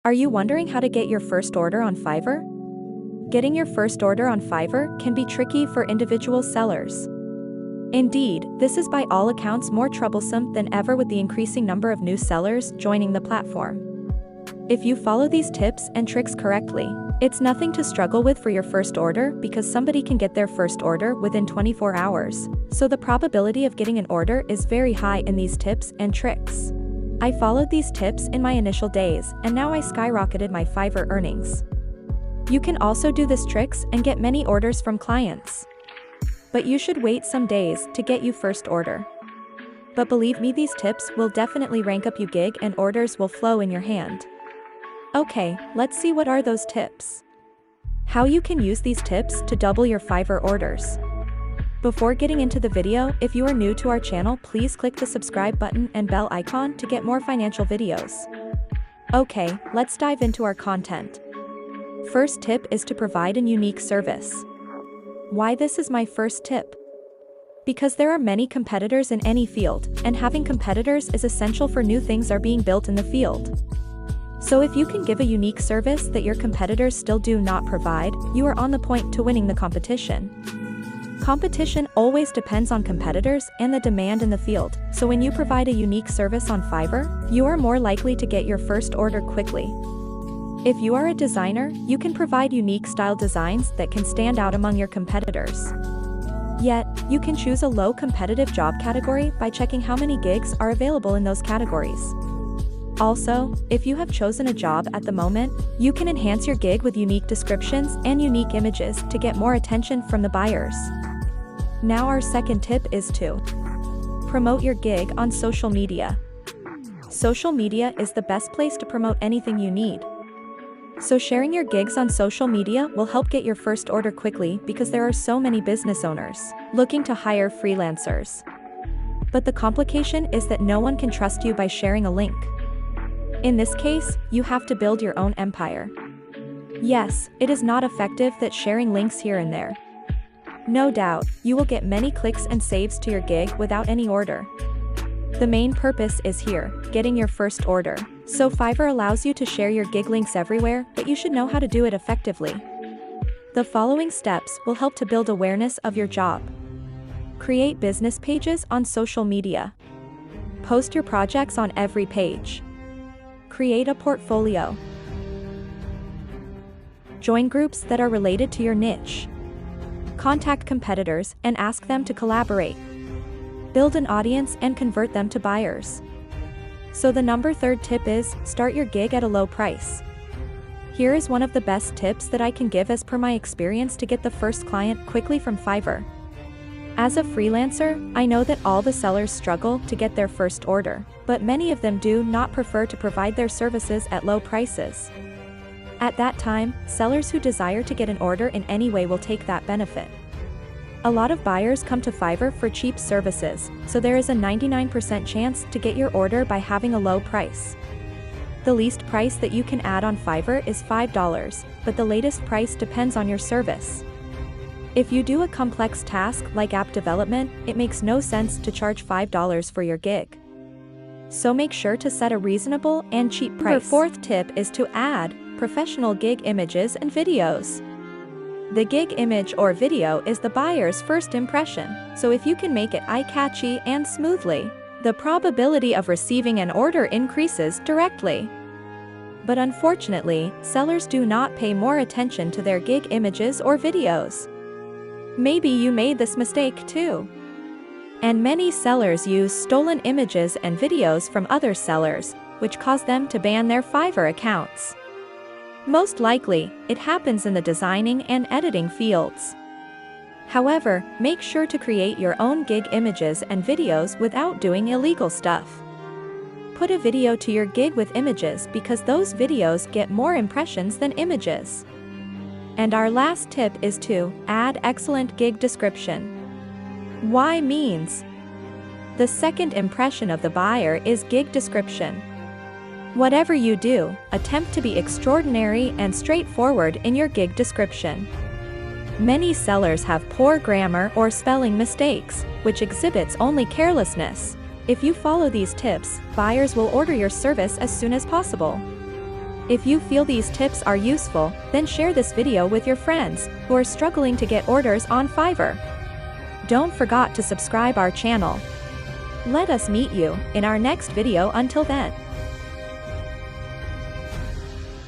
Are you wondering how to get your first order on Fiverr? Getting your first order on Fiverr can be tricky for individual sellers. Indeed, this is by all accounts more troublesome than ever with the increasing number of new sellers joining the platform. If you follow these tips and tricks correctly, it's nothing to struggle with for your first order because somebody can get their first order within 24 hours, so the probability of getting an order is very high in these tips and tricks. I followed these tips in my initial days, and now I skyrocketed my Fiverr earnings. You can also do these tricks and get many orders from clients. But you should wait some days to get your first order. But believe me, these tips will definitely rank up your gig and orders will flow in your hand. Okay, let's see what are those tips. How you can use these tips to double your Fiverr orders. Before getting into the video, if you are new to our channel, please click the subscribe button and bell icon to get more financial videos. Okay, let's dive into our content. First tip is to provide a unique service. Why this is my first tip? Because there are many competitors in any field, and having competitors is essential for new things are being built in the field. So if you can give a unique service that your competitors still do not provide, you are on the point to winning the competition. Competition always depends on competitors and the demand in the field, so when you provide a unique service on Fiverr, you are more likely to get your first order quickly. If you are a designer, you can provide unique style designs that can stand out among your competitors. Yet, you can choose a low competitive job category by checking how many gigs are available in those categories. Also, if you have chosen a job at the moment, you can enhance your gig with unique descriptions and unique images to get more attention from the buyers. Now our second tip is to promote your gig on social media. Social media is the best place to promote anything you need. So sharing your gigs on social media will help get your first order quickly because there are so many business owners looking to hire freelancers. But the complication is that no one can trust you by sharing a link. In this case, you have to build your own empire. Yes, it is not effective that sharing links here and there. No doubt, you will get many clicks and saves to your gig without any order. The main purpose is here, getting your first order. So Fiverr allows you to share your gig links everywhere, but you should know how to do it effectively. The following steps will help to build awareness of your job. Create business pages on social media. Post your projects on every page. Create a portfolio. Join groups that are related to your niche. Contact competitors and ask them to collaborate. Build an audience and convert them to buyers. So the third tip is, start your gig at a low price. Here is one of the best tips that I can give as per my experience to get the first client quickly from Fiverr. As a freelancer, I know that all the sellers struggle to get their first order, but many of them do not prefer to provide their services at low prices. At that time, sellers who desire to get an order in any way will take that benefit. A lot of buyers come to Fiverr for cheap services, so there is a 99% chance to get your order by having a low price. The least price that you can add on Fiverr is $5, but the latest price depends on your service. If you do a complex task like app development, it makes no sense to charge $5 for your gig. So make sure to set a reasonable and cheap price. The fourth tip is to add professional gig images and videos. The gig image or video is the buyer's first impression, so if you can make it eye-catchy and smoothly, the probability of receiving an order increases directly. But unfortunately, sellers do not pay more attention to their gig images or videos. Maybe you made this mistake too. And many sellers use stolen images and videos from other sellers, which cause them to ban their Fiverr accounts. Most likely, it happens in the designing and editing fields. However, make sure to create your own gig images and videos without doing illegal stuff. Put a video to your gig with images because those videos get more impressions than images. And our last tip is to add excellent gig description. Why means? The second impression of the buyer is gig description. Whatever you do, attempt to be extraordinary and straightforward in your gig description. Many sellers have poor grammar or spelling mistakes, which exhibits only carelessness. If you follow these tips, buyers will order your service as soon as possible. If you feel these tips are useful, then share this video with your friends who are struggling to get orders on Fiverr. Don't forget to subscribe our channel. Let us meet you in our next video. Until then.